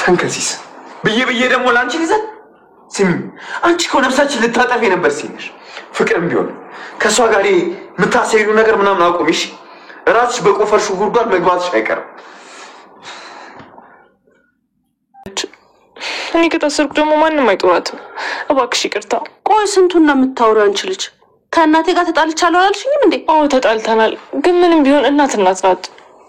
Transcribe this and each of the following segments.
ተንከሲስ ብዬ ደግሞ ላንቺ ይዘን ስሚ አንቺ እኮ ነፍሳችን ልታጠፊ ነበር ሲልሽ ፍቅርም ቢሆን ከሷ ጋር የምታሰይሩ ነገር ምናምን አቁሚሽ ራስሽ በቆፈርሽ ጉድጓድ መግባትሽ አይቀርም እኔ ከታሰርኩ ደግሞ ማንንም አይጦራትም እባክሽ ይቅርታ ቆይ ስንቱን ነው የምታወሪው አንቺ ልጅ ከእናቴ ጋር ተጣልቻለሁ አላልሽኝም እንዴ አዎ ተጣልተናል ግን ምንም ቢሆን እናት ናት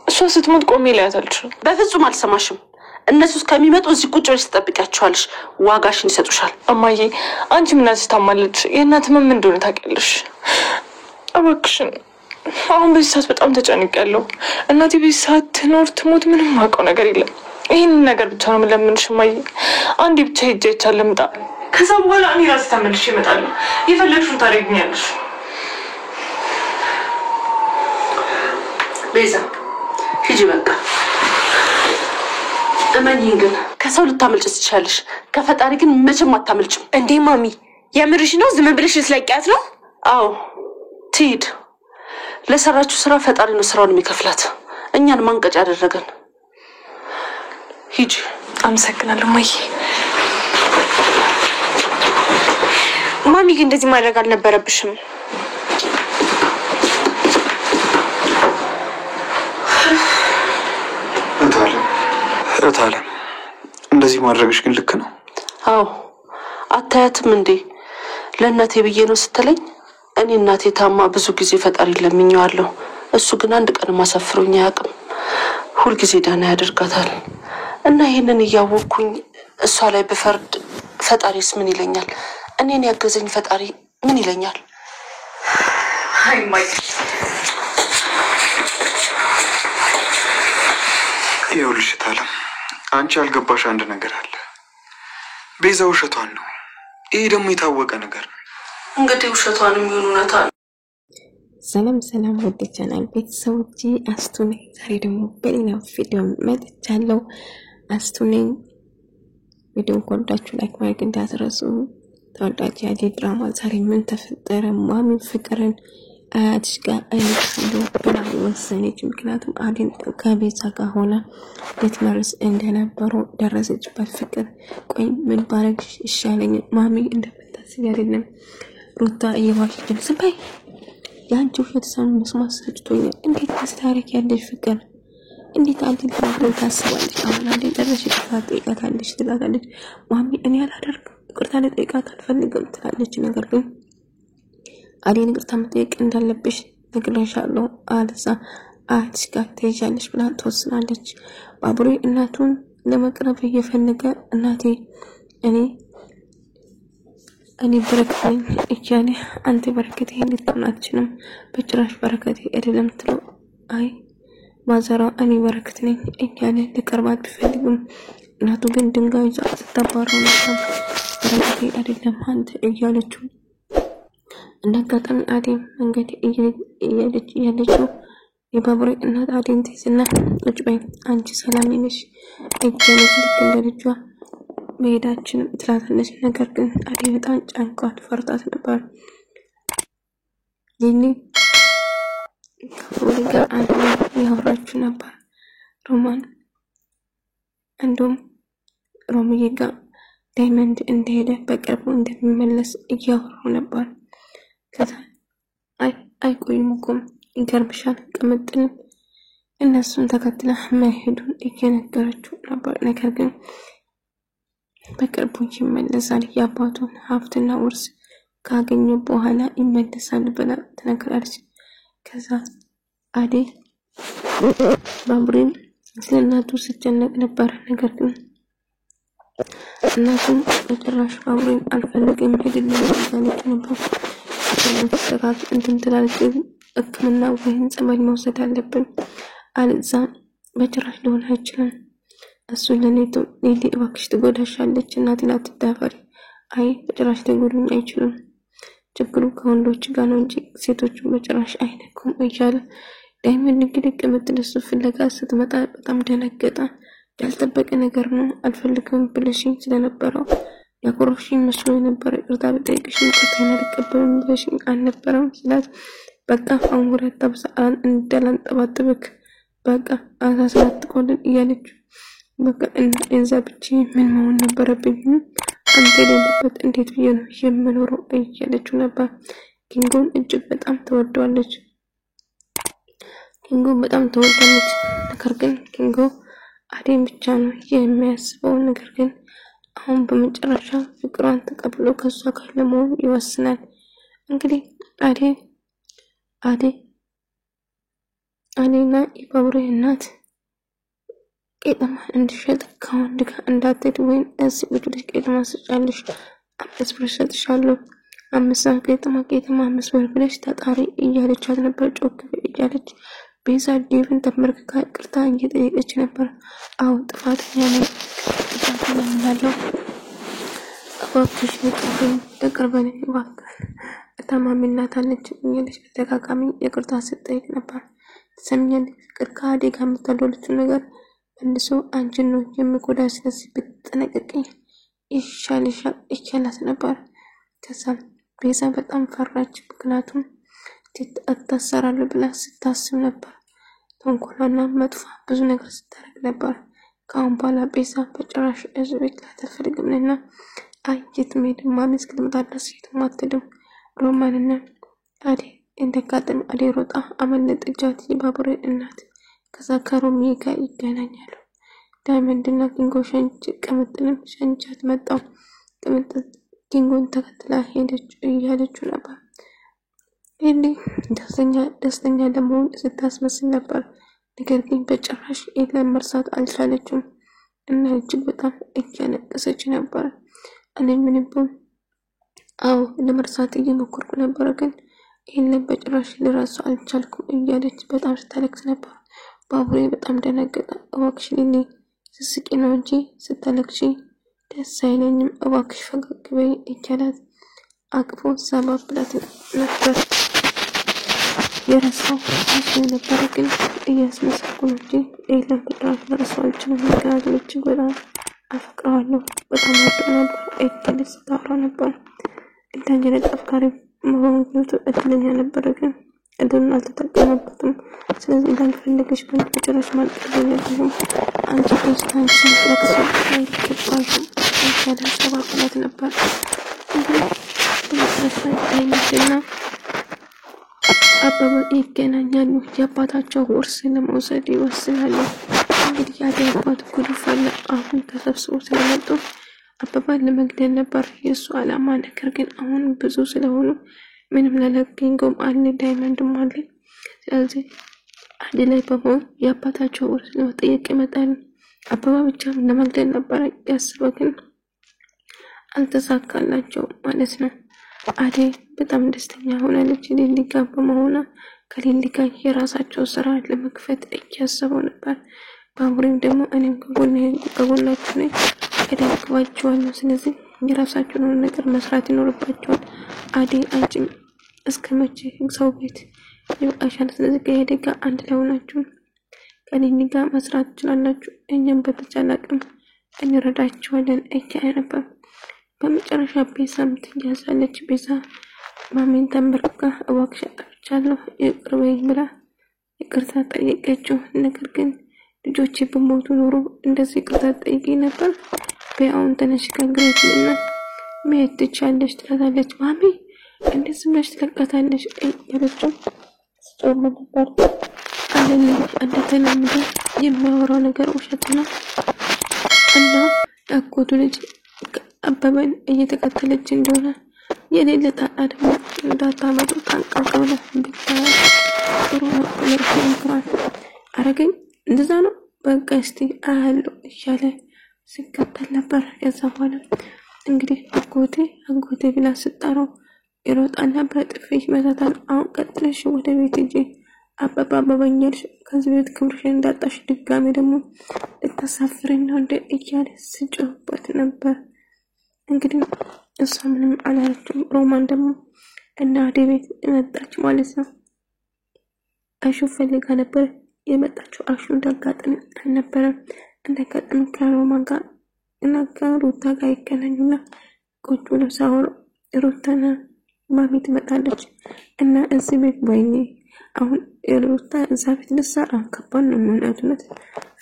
እሷ ስትሞት ቆሜ ላያት አልችልም በፍጹም አልሰማሽም እነሱ እስከሚመጡ እዚህ ቁጭ ብለሽ ተጠብቂያቸዋለሽ ዋጋሽን ይሰጡሻል እማዬ አንቺ ምን አስታማለች የእናት ምን እንደሆነ ታውቂያለሽ እባክሽን አሁን በዚህ ሰዓት በጣም ተጨንቄያለሁ እናቴ በዚህ ሰዓት ትኖር ትሞት ምንም ማውቀው ነገር የለም ይሄን ነገር ብቻ ነው የምለምንሽ እማዬ አንዴ ብቻ ሄጄ ልምጣ ከዛ በኋላ እኔ ራሴ ተመልሼ እመጣለሁ የፈለግሽውን ታደርጊኛለሽ ቤዛ ሂጂ በቃ እመኚኝ ግን ከሰው ልታመልጭ ትችያለሽ ከፈጣሪ ግን መቼም አታመልጭም እንዴ ማሚ የምርሽ ነው ዝም ብለሽ ልትለቂያት ነው አዎ ትሂድ ለሰራችሁ ስራ ፈጣሪ ነው ስራውን የሚከፍላት እኛን ማንቀጭ ያደረገን ሂጂ አመሰግናለሁ ማይ ማሚ ግን እንደዚህ ማድረግ አልነበረብሽም እታለም እንደዚህ ማድረግሽ ግን ልክ ነው አዎ አታያትም እንዴ ለእናቴ ብዬ ነው ስትለኝ እኔ እናቴ ታማ ብዙ ጊዜ ፈጣሪ ለምኜዋለሁ እሱ ግን አንድ ቀን ማሳፍሮኝ አያውቅም ሁሉ ጊዜ ዳና ያደርጋታል እና ይሄንን እያወቅኩኝ እሷ ላይ በፈርድ ፈጣሪስ ምን ይለኛል እኔን ያገዘኝ ፈጣሪ ምን ይለኛል አይ ማይ ይኸውልሽ እታለም አንቺ ያልገባሽ አንድ ነገር አለ ቤዛ ውሸቷን ነው ይሄ ደግሞ የታወቀ ነገር ነው እንግዲህ ውሸቷንም ይሁን እውነታ ሰላም ወደ ቻናል ቤተሰቦቼ አስቱ ነኝ ዛሬ ደግሞ በሌላ ቪዲዮ መጥቻለሁ አስቱ ነኝ ቪዲዮን ከወደዳችሁ ላይክ ማድረግ እንዳትረሱ ተወዳጅ የአደይ ድራማ ዛሬ ምን ተፈጠረ ማሚ ፍቅርን አያትሽ ጋር አይልሽሉ ብላ ወሰነች ምክንያቱም አደይ ከቤዛ ጋር ሆና ልትመርስ እንደነበሩ ደረሰችበት ፍቅር ቆይ ምን ባረግሽ ይሻለኝ ማሚ እንደምታስቢ አይደለም ሩታ እየዋሸች ስባይ ያንቺ ውሸት ሰውን መስማት ሰጥቶኛል እንዴት ታስታሪክ ያለሽ ፍቅር እንዴት አንተ ልትነግረኝ ታስባለሽ አሁን አንዴ ደረሽ ትጠይቃታለሽ ትላታለች ማሚ እኔ አላደርግም ይቅርታ ልጠይቃት አልፈልግም ትላለች ነገር ግን አደይን ይቅርታ መጠየቅ እንዳለብሽ ነግሬሻለሁ አለዛ አያትሽ ጋር ትሄጃለሽ ብላ ትወስናለች ባቡሬ እናቱን ለመቅረብ እየፈለገ እናቴ እኔ በረከቴ እያለ አንተ በረከቴ ልትሆን አትችልም በጭራሽ በረከቴ አይደለም ትለው አይ ማዘራ እኔ በረከት ነኝ እያለ ልቀርባት ቢፈልግም እናቱ ግን ድንጋይ ይዛ ስታባረው ነበር በረከቴ አይደለም አንተ እያለችው እንደጋጣሚ አደይ መንገድ እያለችው የባቡሬ እናት አደይን ትይዝና ቁጭ በይ አንቺ ሰላም ነሽ እያለች ልክ እንደ ልጇ መሄዳችን ትላታለች ነገር ግን አደይ በጣም ጫንቋት ፈርታት ነበር ይህኔ ወሊጋ አንዱ ያወራችሁ ነበር ሮማን እንደውም ሮሚዬ ጋር ዳይመንድ እንደሄደ በቅርቡ እንደሚመለስ እያወሩ ነበር ከዛ አይቆይም እኮ ይገርምሻል ቅምጥል እነሱን ተከትላ መሄዱን እየነገረችው ነበር ነገር ግን በቅርቡ ይመለሳል የአባቱን ሀብትና ውርስ ካገኘ በኋላ ይመለሳል ብላ ተነግራለች ከዛ አደይ ባቡሬን ስለናቱ ስትጨነቅ ነበር ነገር ግን እናቱ በጭራሽ ባቡሬን አልፈልግም ሄድልኝ እያለች ነበር ስለተሰራት እንትን ትላለች ሕክምና ወይም ጸበል መውሰድ አለብን አለዛ በጭራሽ ሊሆን አይችልም እሱ ለኔቱ ኔዲ እባክሽ ትጎዳሻለች እናቴን አትዳፈሪ አይ በጭራሽ ሊጎዱኝ አይችሉም ችግሩ ከወንዶች ጋር ነው እንጂ ሴቶቹ በጭራሽ አይነኩም እያለ ዳይመንድ እንግዲህ ቅምጥልሱ ፍለጋ ስትመጣ በጣም ደነገጠ ያልጠበቀ ነገር ነው አልፈልግም ብለሽኝ ስለነበረው ያቆረፍሽኝ መስሎ ነበር ይቅርታ ብጠይቅሽ ይቅርታና ልቀበልም ብለሽኝ አልነበረም ስላት በቃ አንጉራት ተብሳን እንደላንጠባጥብክ በቃ አሳስራት ቆልን እያለች በቃ እና እንዛ ብቻ ምን መሆን ነበረብኝ? አንተ ለልበት እንዴት ብዬ ነው የምኖረው እያለችው ነበር። ኪንጎን እጅግ በጣም ተወዷለች። ነገር ግን ኪንጎ አዴን ብቻ ነው የሚያስበው። ነገር ግን አሁን በመጨረሻ ፍቅሯን ተቀብሎ ከሷ ጋር ለመሆን ይወስናል። እንግዲህ አዴና የባቡሬ እናት ቄጠማ እንድሸጥ ከወንድ ጋር እንዳትሄድ ወይም እዚህ ወደዚህ ቄጠማ ስጫለሽ 5 ብር ሰጥሻለሁ 5 ቄጠማ 5 ብር ብለሽ ተጣሪ እያለቻት ነበር። ጮክ እያለች ቤዛ ዴቭን ተመርክካ ይቅርታ እየጠየቀች ነበር። አዎ ጥፋተኛ ነኝ እላለሁ። እባክሽ ንገሪኝ ይቅርበኝ እባክህ እታማሚናታለች እያለች በተደጋጋሚ ይቅርታ ስትጠይቅ ነበር። ትሰሚኛለሽ ፍቅር ከአዴ ጋር የምታደርገው ነገር መልሶ አንቺን ነው የሚጎዳ። ስለዚህ ብትጠነቀቂ ይሻላል ነበር። ከዛም ቤዛ በጣም ፈራች። ምክንያቱም ትታሰራለች ብላ ስታስብ ነበር። ተንኮሏና መጥፎ ብዙ ነገር ስታደርግ ነበር። ከአሁን በኋላ ቤዛ በጭራሽ እዚህ ቤት አትፈልግምና የትም ሄድን ማሚስ ክልምታ ድረስ የትም አትሄድም። ሮማንና አዴ እንደጋጠም አዴ ሮጣ አመለጠቻት የባቡሬ እናት። ከዛ ከሮሚ ጋር ይገናኛሉ። ዳይመንድና ኪንጎ ቅምጥልን ሸንቻት መጣው። ቅምጥል ኪንጎን ተከትላ ሄደች እያለችው ነበር። ደስተኛ ለመሆን ስታስመስል ነበር። ነገር ግን በጭራሽ ኤለን መርሳት አልቻለችም እና እጅግ በጣም እያለቀሰች ነበር። እኔ ምንም ቢሆን ለመርሳት እየሞከርኩ ነበር፣ ግን ኤለን በጭራሽ ልረሳው አልቻልኩም እያለች በጣም ስታለቅስ ነበር። ባቡሬ በጣም ደነገጠ። እባክሽ ሊሊ ስስቂ ነው እንጂ ስታለቅሺ ደስ አይለኝም፣ እባክሽ ፈገግ በይ እያላት አቅፎ ሰባብላት ነበር። የረሳው እሱ ነበር፣ ግን እያስመሰልኩ ነው እንጂ ኤለን በጭራሽ ልረሳው አልችልም። ምክንያቱም እጅግ በጣም አፈቅረዋለሁ፣ በጣም ወደው ነበር እያለች ስታወራ ነበር። እንዳንጀት አፍቃሪ መሆኑ እድለኛ ነበር፣ ግን እድሉን አልተጠቀመበትም። ስለዚህ እንዳልፈለገች በጭራሽ ማልቀስ የለብሽም። አንቺ ደስታን ሲለቅስ አይገባሽም እያለች ሰባብላት ነበር። በመጨረሻ ዳይመንድና አበባ ይገናኛሉ። የአባታቸው ውርስ ለመውሰድ ይወስናሉ። እንግዲህ የአደይ አባት ጉድ ፈላ። አሁን ተሰብስበው ስለመጡ አበባን ለመግደል ነበር የእሱ ዓላማ። ነገር ግን አሁን ብዙ ስለሆኑ ምንም ለለኪንጎም አለ ዳይመንድም አለ። ስለዚህ አንድ ላይ በመሆን የአባታቸው ውርስ ለመጠየቅ ይመጣሉ። አበባ ብቻ ለመግደል ነበር ያሰበው፣ ግን አልተሳካላቸው ማለት ነው። አደይ በጣም ደስተኛ ሆናለች ሊሊ ጋር በመሆኗ። ከሊሊ ጋር የራሳቸው ስራ ለመክፈት እያሰቡ ነበር። ባቡሬም ደግሞ እኔም ከጎናችሁ ነኝ እደግፋችኋለሁ፣ ስለዚህ የራሳቸውን ነገር መስራት ይኖርባቸዋል። አደይ አንቺም እስከመቼ ሰው ቤት ይበቃሻል። ስለዚህ ከሄደ ጋር አንድ ላይ ሆናችሁ ከሊሊ ጋር መስራት ትችላላችሁ፣ እኛም በተቻለ አቅም እንረዳችኋለን እያለ ነበር። በመጨረሻ ቤዛም ትያዛለች። ቤዛ ማሚን ተንበርክካ እባክሽ አጥፍቻለሁ ይቅር በይኝ ብላ ይቅርታ ጠየቀችው። ነገር ግን ልጆቼ በሞቱ ኖሮ እንደዚህ ይቅርታ ጠይቂ ነበር፣ በአሁን ተነሽ ከግሬትና መሄድ ትችያለሽ ትላታለች። ማሚ እንደዚህ ብለሽ ትለቃታለሽ እያለችው ስትጮህ ነበር። አለልኝ እንደተለመደ የሚያወራው ነገር ውሸት ነው እና አጎቱ ልጅ አበበን እየተከተለች እንደሆነ የሌለ ጣጣ ደግሞ እንዳታመጡ ታንቀቀለ ብታይ ጥሩ ነው ለርኩራን አረገኝ እንደዛ ነው በቃ እስቲ አያለው እያለ ሲከተል ነበር። ከዛ በኋላ እንግዲህ አጎቴ ብላ ስጠራው ይሮጣል ነበር። ጥፊ ይመታታል። አሁን ቀጥለሽ ወደ ቤት ሂጂ አበባ አበባኛልሽ ከዚህ ቤት ክብርሽን እንዳጣሽ ድጋሜ ደግሞ ልታሳፍረኝ ነው እንደ እያለ ሲጮህበት ነበር። እንግዲህ እሷ ምንም አላለችም። ሮማን ደግሞ እና አደይ ቤት መጣች ማለት ነው። አሹ ፈልጋ ነበር የመጣችው። አሹ እንዳጋጠመ አልነበረም። እንዳጋጠመ ከሮማን ጋር እና ከሩታ ጋር ይገናኙና ቁጭ ብለው ሳወሩ ሩታና ማሚ ትመጣለች እና እዚህ ቤት ወይኔ አሁን ሩታ እዛ ቤት ልትሰራ ከባድ ነው ማለት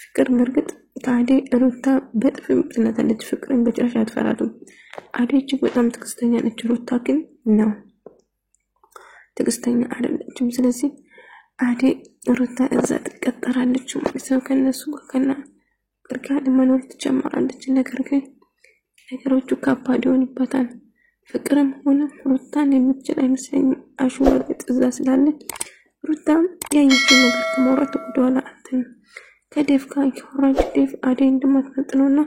ፍቅር በርግጥ ታዲ ሩታ በጥፍም ትላታለች ፍቅርን በጭራሽ አትፈራትም አደይ እጅግ በጣም ትዕግስተኛ ነች ሩታ ግን ነው ትዕግስተኛ አይደለችም ስለዚህ አደይ ሩታ እዛ ትቀጠራለች ማለት ነው ከነሱ ከና ቅርቃድ መኖር ትጀምራለች ነገር ግን ነገሮቹ ከባድ ይሆንባታል ፍቅርም ሆነ ሩታን የምትችል አይመስለኝም አሹ በርግጥ እዛ ስላለች ሩታ ያየችው ነገር ከመውራት ወደኋላ አትልም ከዴቭ ጋር ያወራች ዴቭ አደይ እንደማትመጥነውና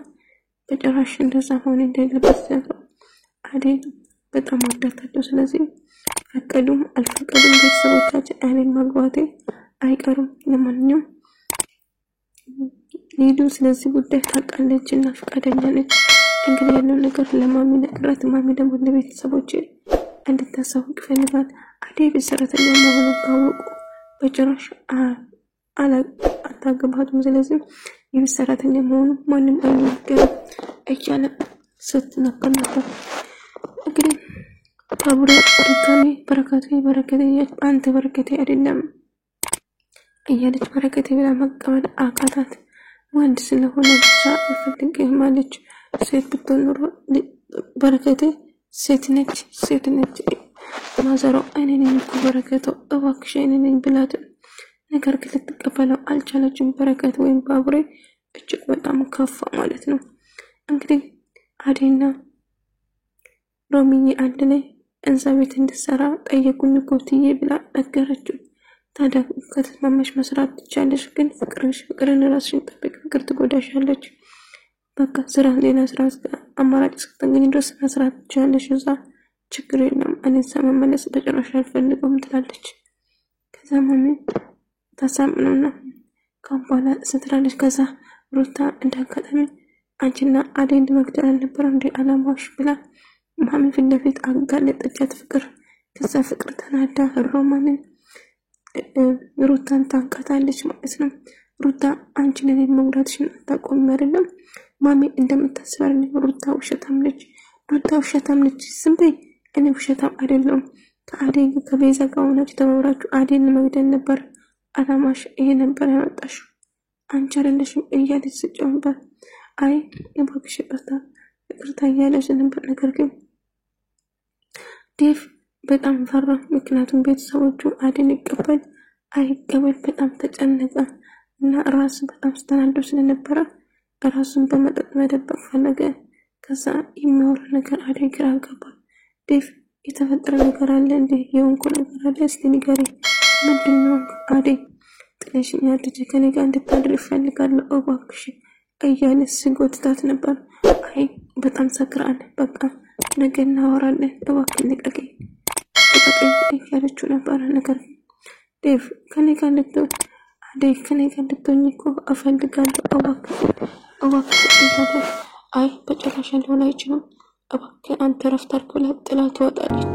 በጭራሽ እንደዛ ሆነ እንደሌለበት አደይ በጣም ወዳታለች ስለዚህ ፈቀዱም አልፈቀዱም ቤተሰቦቻችን አደይን ማግባቴ አይቀሩም ለማንኛውም ሊዱ ስለዚህ ጉዳይ ታውቃለችና ፈቃደኛ ነች እንግዲህ ያለው ነገር ለማሚ ነግራት ማሚ ደግሞ ለቤተሰቦቼ እንድታሳውቅ ይፈልጋል አደይ በሰራተኛ መሆኑን ካወቁ በጭራሽ አታገባትም ስለዚህ የሰራተኛ መሆኑ ማንም አይነገርም እያለ ስትነበር ነበር እንግዲህ ታቡራ ድጋሚ በረከቴ አንተ በረከቴ አይደለም እያለች በረከቴ ብላ መቀበል አቃታት ወንድ ስለሆነ ብቻ አልፈልግም ማለች ሴት ብትሆን ኖሮ በረከቴ ሴት ነች ማዘሮ እኔን እኮ በረከተው እባክሽ እኔን ብላት ነገር ግን ልትቀበለው አልቻለችም በረከት ወይም ባቡሬ እጅግ በጣም ከፋ ማለት ነው እንግዲህ አደይና ሮሚዬ አንድ ላይ እንዛ ቤት እንድትሰራ ጠየቁኝ ኮትዬ ብላ ነገረችው ታዲያ ከተስማማሽ መስራት ትቻለሽ ግን ፍቅርን ራስሽን ጠብቂ ፍቅር ትጎዳሻለች በቃ ስራ ሌላ ስራ አማራጭ እስክታገኝ ድረስ መስራት ትቻለሽ እዛ ችግር የለም እኔ መመለስ በጭራሽ አልፈልግም ትላለች ከዛ ማሚ ታሳምነውና ካምባላ ስትላለች ከዛ ሩታ እንዳጋጣሚ አንቺና አደይን መግደል አልነበረም እንደ አላማሽ ብላ ማሚ ፊት ለፊት አጋለጠቻት ፍቅር ከዛ ፍቅር ተናዳ ሮማንን ሩታን ታንቃታለች ማለት ነው ሩታ አንቺ ለኔን መውዳትሽን አታቆም አይደለም ማሚ እንደምታስበርኝ ሩታ ውሸታም ነች ዝም በይ እኔ ውሸታም አይደለም ከአደይ ከቤዛ ጋር ሆናችሁ ተባብራችሁ አደይን መግደል ነበር አላማሽ ይሄ ነበር ያመጣሽ አንቺ አይደለሽም እያለች ስጨውበት አይ የባክሽ ይቅርታ እያለች ነበር ነገር ግን ዴቭ በጣም ፈራ ምክንያቱም ቤተሰቦቹ አደይን አይቀበል በጣም ተጨነቀ እና ራስ በጣም ስተናዶ ስለነበረ ራሱን በመጠጥ መደበቅ ፈለገ ከዛ የሚያወራ ነገር አደይ ግራ ገባ ዴቭ የተፈጠረ ነገር አለ እንዴ የሆንኩ ነገር አለ እስቲ ንገሪ ምንድነው አደይ ጥለሽኝ አትጂ ከኔ ጋር እንድታድር እፈልጋለሁ እባክሽ እያለ ሲጎትታት ነበር አይ በጣም ሰክራለ በቃ ነገ እናወራለን እባክሽ ንገሪ እያለችው ነበር ነገር ዴቭ ከኔ ጋር አደይ ከኔ ጋር እንድትሆኚ እኮ እፈልጋለሁ እባክሽ እያለ አይ በጭራሽ ሊሆን አይችልም እባክህ አንተ ረፍት አድርግ ብላ ጥላ ትወጣለች